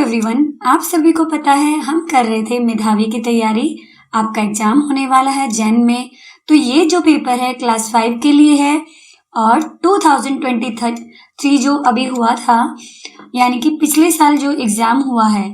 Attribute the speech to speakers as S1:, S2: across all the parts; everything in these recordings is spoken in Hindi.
S1: एवरीवन, आप सभी को पता है हम कर रहे थे मेधावी की तैयारी। आपका एग्जाम होने वाला है जैन में। तो ये जो पेपर है क्लास 5 के लिए है और 2023 जो अभी हुआ था, यानी कि पिछले साल जो एग्जाम हुआ है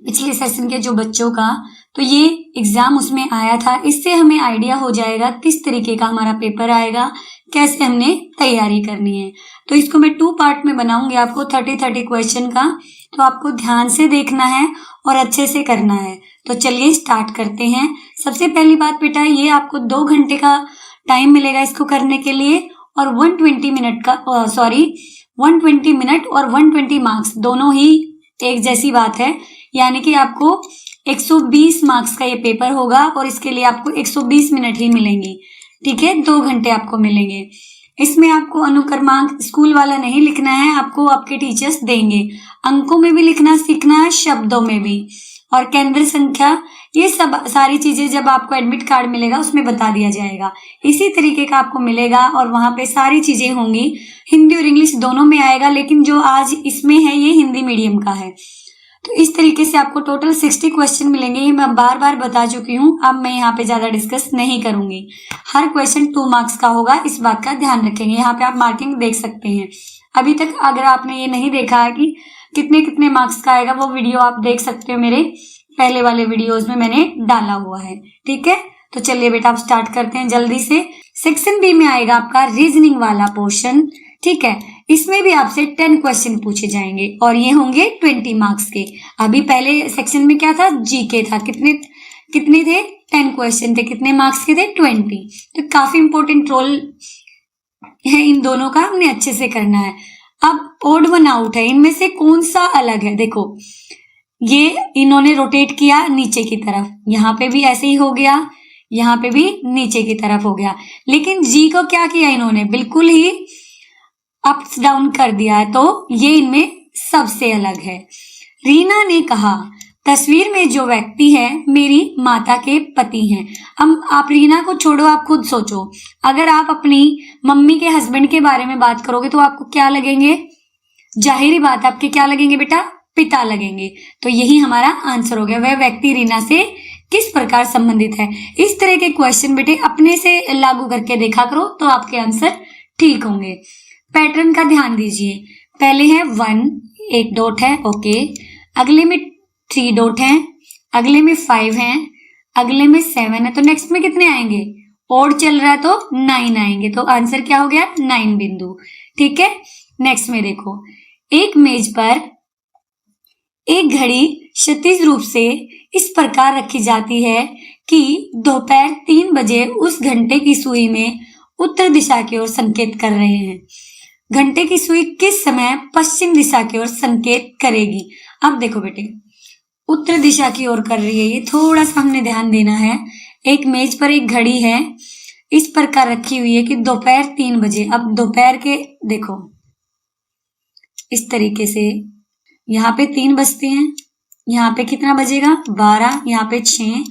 S1: पिछले सेशन के जो बच्चों का, तो ये एग्जाम उसमें आया था। इससे हमें आइडिया हो जाएगा किस तरीके का हमारा पेपर आएगा, कैसे हमने तैयारी करनी है। तो इसको मैं 2 पार्ट में बनाऊंगी आपको 30 क्वेश्चन का, तो आपको ध्यान से देखना है और अच्छे से करना है। तो चलिए स्टार्ट करते हैं। सबसे पहली बात बेटा, ये आपको 2 घंटे का टाइम मिलेगा इसको करने के लिए और 120 मिनट और 120 मार्क्स दोनों ही एक जैसी बात है, यानी कि आपको 120 मार्क्स का ये पेपर होगा और इसके लिए आपको 120 मिनट ही मिलेंगे। ठीक है, 2 घंटे आपको मिलेंगे। इसमें आपको अनुक्रमांक स्कूल वाला नहीं लिखना है, आपको आपके टीचर्स देंगे। अंकों में भी लिखना सीखना है, शब्दों में भी, और केंद्र संख्या, ये सब सारी चीजें जब आपको एडमिट कार्ड मिलेगा उसमें बता दिया जाएगा। इसी तरीके का आपको मिलेगा और वहां पे सारी चीजें होंगी। हिंदी और इंग्लिश दोनों में आएगा, लेकिन जो आज इसमें है ये हिंदी मीडियम का है। तो इस तरीके से आपको टोटल 60 क्वेश्चन मिलेंगे। ये मैं बार बार बता चुकी हूँ, अब मैं यहाँ पे ज्यादा डिस्कस नहीं करूंगी। हर क्वेश्चन 2 मार्क्स का होगा, इस बात का ध्यान रखेंगे। यहाँ पे आप मार्किंग देख सकते हैं। अभी तक अगर आपने ये नहीं देखा है कि कितने कितने मार्क्स का आएगा, वो वीडियो आप देख सकते हो, मेरे पहले वाले वीडियोज में मैंने डाला हुआ है। ठीक है, तो चलिए बेटा आप स्टार्ट करते हैं जल्दी से। सेक्शन बी में आएगा आपका रीजनिंग वाला पोर्शन। ठीक है, इसमें भी आपसे 10 क्वेश्चन पूछे जाएंगे और ये होंगे 20 मार्क्स के। अभी पहले सेक्शन में क्या था, जीके था। कितने थे, 10 क्वेश्चन थे। कितने मार्क्स के थे, 20। तो काफी इंपॉर्टेंट रोल है इन दोनों का, हमने अच्छे से करना है। अब ओड वन आउट है, इनमें से कौन सा अलग है। देखो, ये इन्होंने रोटेट किया नीचे की तरफ, यहाँ पे भी ऐसे ही हो गया, यहाँ पे भी नीचे की तरफ हो गया। लेकिन जी को क्या किया इन्होंने, बिल्कुल ही अप्स डाउन कर दिया है, तो ये इनमें सबसे अलग है। रीना ने कहा, तस्वीर में जो व्यक्ति है मेरी माता के पति हैं। अब आप रीना को छोड़ो, आप खुद सोचो, अगर आप अपनी मम्मी के हस्बैंड के बारे में बात करोगे तो आपको क्या लगेंगे, जाहिर बात आपके क्या लगेंगे बेटा, पिता लगेंगे। तो यही हमारा आंसर हो गया। वह व्यक्ति रीना से किस प्रकार संबंधित है। इस तरह के क्वेश्चन बेटे अपने से लागू करके देखा करो, तो आपके आंसर ठीक होंगे। पैटर्न का ध्यान दीजिए। पहले है 1, 1 डॉट है, ओके। अगले में 3 डॉट है, अगले में 5 है, अगले में 7 है। तो नेक्स्ट में कितने आएंगे, ओड चल रहा है तो 9 आएंगे। तो आंसर क्या हो गया, 9 बिंदु। ठीक है, नेक्स्ट में देखो, एक मेज पर एक घड़ी क्षैतिज रूप से इस प्रकार रखी जाती है कि दोपहर 3 बजे उस घंटे की सुई में उत्तर दिशा की ओर संकेत कर रहे हैं। घंटे की सुई किस समय पश्चिम दिशा की ओर संकेत करेगी। अब देखो बेटे, उत्तर दिशा की ओर कर रही है, ये थोड़ा सा हमने ध्यान देना है। एक मेज पर एक घड़ी है, इस प्रकार रखी हुई है कि दोपहर 3 बजे। अब दोपहर के देखो इस तरीके से, यहाँ पे 3 बजते हैं, यहाँ पे कितना बजेगा, 12, यहाँ पे 6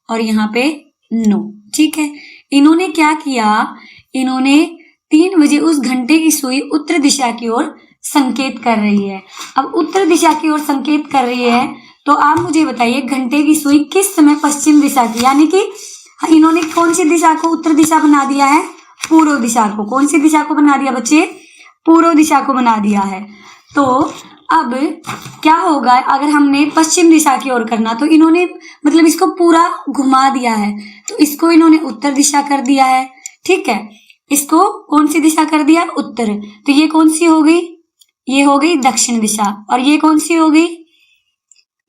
S1: और यहाँ पे 9। ठीक है, इन्होंने क्या किया, इन्होंने 3 बजे उस घंटे की सुई उत्तर दिशा की ओर संकेत कर रही है। अब उत्तर दिशा की ओर संकेत कर रही है, तो आप मुझे बताइए घंटे की सुई किस समय पश्चिम दिशा की, यानी कि इन्होंने कौन सी दिशा को उत्तर दिशा बना दिया है, पूर्व दिशा को। कौन सी दिशा को बना दिया बच्चे, पूर्व दिशा को बना दिया है। तो अब क्या होगा, अगर हमने पश्चिम दिशा की ओर करना, तो इन्होंने मतलब इसको पूरा घुमा दिया है, तो इसको इन्होंने उत्तर दिशा कर दिया है। ठीक है, इसको कौन सी दिशा कर दिया, उत्तर। तो ये कौन सी हो गई, ये हो गई दक्षिण दिशा, और ये कौन सी हो गई,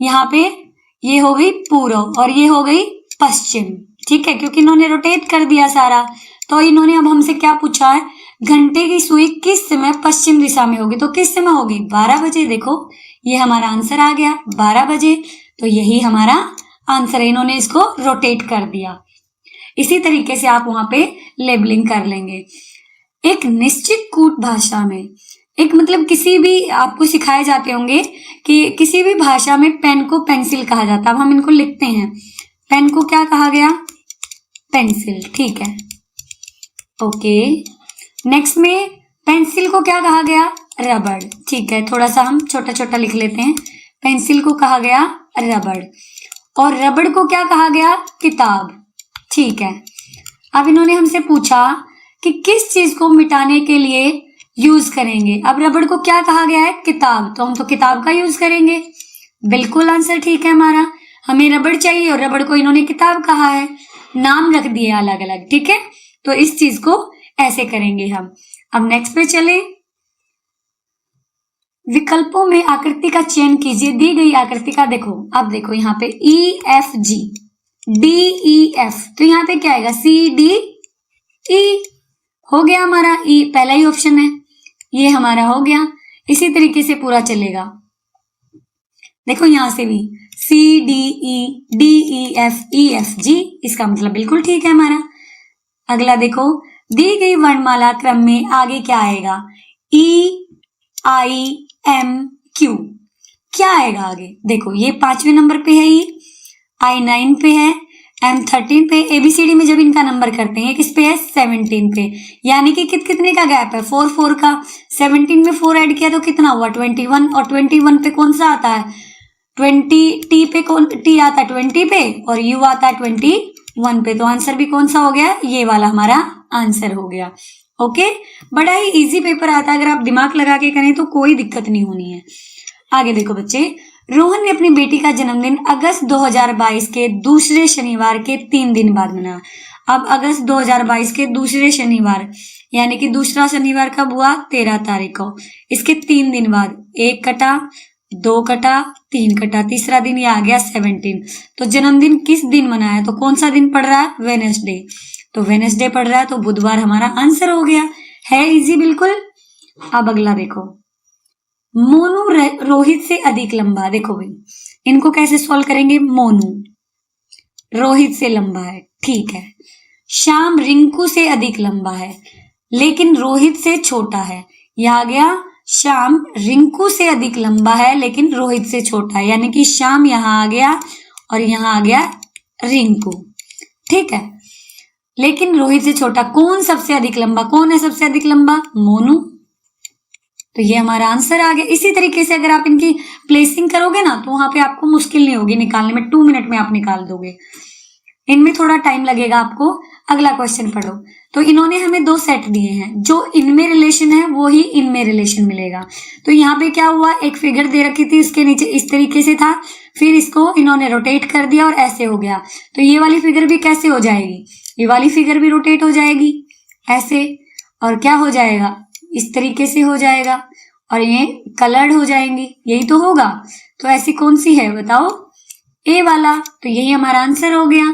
S1: यहाँ पे ये हो गई पूर्व, और ये हो गई पश्चिम। ठीक है, क्योंकि इन्होंने रोटेट कर दिया सारा। तो इन्होंने अब हमसे क्या पूछा है, घंटे की सुई किस समय पश्चिम दिशा में होगी। तो किस समय होगी, 12 बजे। देखो ये हमारा आंसर आ गया, 12 बजे। तो यही हमारा आंसर है, इन्होंने इसको रोटेट कर दिया। इसी तरीके से आप वहां पे लेबलिंग कर लेंगे। एक निश्चित कूट भाषा में, एक मतलब किसी भी आपको सिखाए जाते होंगे कि किसी भी भाषा में पेन को पेंसिल कहा जाता है। अब हम इनको लिखते हैं, पेन को क्या कहा गया, पेंसिल। ठीक है, ओके। नेक्स्ट में पेंसिल को क्या कहा गया, रबड़। ठीक है, थोड़ा सा हम छोटा छोटा लिख लेते हैं। पेंसिल को कहा गया रबड़ और रबड़ को क्या कहा गया? किताब। ठीक है, अब इन्होंने हमसे पूछा कि किस चीज को मिटाने के लिए यूज करेंगे। अब रबड़ को क्या कहा गया है? किताब, तो हम तो किताब का यूज करेंगे। बिल्कुल आंसर ठीक है हमारा। हमें रबड़ चाहिए और रबड़ को इन्होंने किताब कहा है, नाम रख दिए अलग अलग। ठीक है, तो इस चीज को ऐसे करेंगे हम। अब नेक्स्ट पे चले। विकल्पों में आकृति का चयन कीजिए। दी गई आकृति का देखो, अब देखो यहाँ पे EFG DEF, तो यहाँ पे क्या आएगा? CDE। हो गया हमारा E, पहला ही ऑप्शन है, ये हमारा हो गया। इसी तरीके से पूरा चलेगा। देखो यहां से भी CDEDEFEFG, इसका मतलब बिल्कुल ठीक है हमारा। अगला देखो, दी गई वर्णमाला क्रम में आगे क्या आएगा? EIMQ, क्या आएगा आगे? देखो ये 5वें नंबर पे है, E I9 पे है, M13 पे। ABCD में जब इनका नंबर करते हैं किस पे है? 17 पे। यानी कि कितने का गैप है? 4 का। 17 में 4 ऐड किया तो कितना हुआ? 21। और 21 पे कौन सा आता है? 20 T पे कौन? T आता है 20 पे और U आता है 21 पे। तो आंसर भी कौन सा हो गया? ये वाला हमारा आंसर हो गया। ओके, बड़ा ही इजी पेपर आता है, अगर आप दिमाग लगा के करें तो कोई दिक्कत नहीं होनी है। आगे देखो बच्चे, रोहन ने अपनी बेटी का जन्मदिन अगस्त 2022 के दूसरे शनिवार के 3 दिन बाद मनाया। अब अगस्त 2022 के दूसरे शनिवार, यानी कि दूसरा शनिवार कब हुआ? 13 तारीख को। इसके 3 दिन बाद 1 कटा, 2 कटा, 3 कटा, तीसरा दिन ये आ गया 17। तो जन्मदिन किस दिन मनाया? तो कौन सा दिन पड़ रहा है? वेडनेसडे। तो वेडनेसडे पड़ रहा है, तो बुधवार हमारा आंसर हो गया। है इजी बिल्कुल। अब अगला देखो, मोनू रोहित से अधिक लंबा। देखो भाई, इनको कैसे सॉल्व करेंगे? मोनू रोहित से लंबा है, ठीक है। श्याम रिंकू से अधिक लंबा है लेकिन रोहित से छोटा है। यह आ गया, श्याम रिंकू से अधिक लंबा है लेकिन रोहित से छोटा है, यानी कि श्याम यहां आ गया और यहां आ गया रिंकू। ठीक है, लेकिन रोहित से छोटा। कौन सबसे अधिक लंबा? कौन है सबसे अधिक लंबा? मोनू। तो ये हमारा आंसर आ गया। इसी तरीके से अगर आप इनकी प्लेसिंग करोगे ना तो वहां पे आपको मुश्किल नहीं होगी निकालने में, 2 मिनट में आप निकाल दोगे। इनमें थोड़ा टाइम लगेगा आपको। अगला क्वेश्चन पढ़ो। तो इन्होंने हमें 2 सेट दिए हैं, जो इनमें रिलेशन है वो ही इनमें रिलेशन मिलेगा। तो यहाँ पे क्या हुआ? एक फिगर दे रखी थी, उसके नीचे इस तरीके से था, फिर इसको इन्होंने रोटेट कर दिया और ऐसे हो गया। तो ये वाली फिगर भी कैसे हो जाएगी? ये वाली फिगर भी रोटेट हो जाएगी ऐसे, और क्या हो जाएगा? इस तरीके से हो जाएगा, और ये कलर्ड हो जाएंगी। यही तो होगा। तो ऐसी कौन सी है बताओ? ए वाला। तो यही हमारा आंसर हो गया।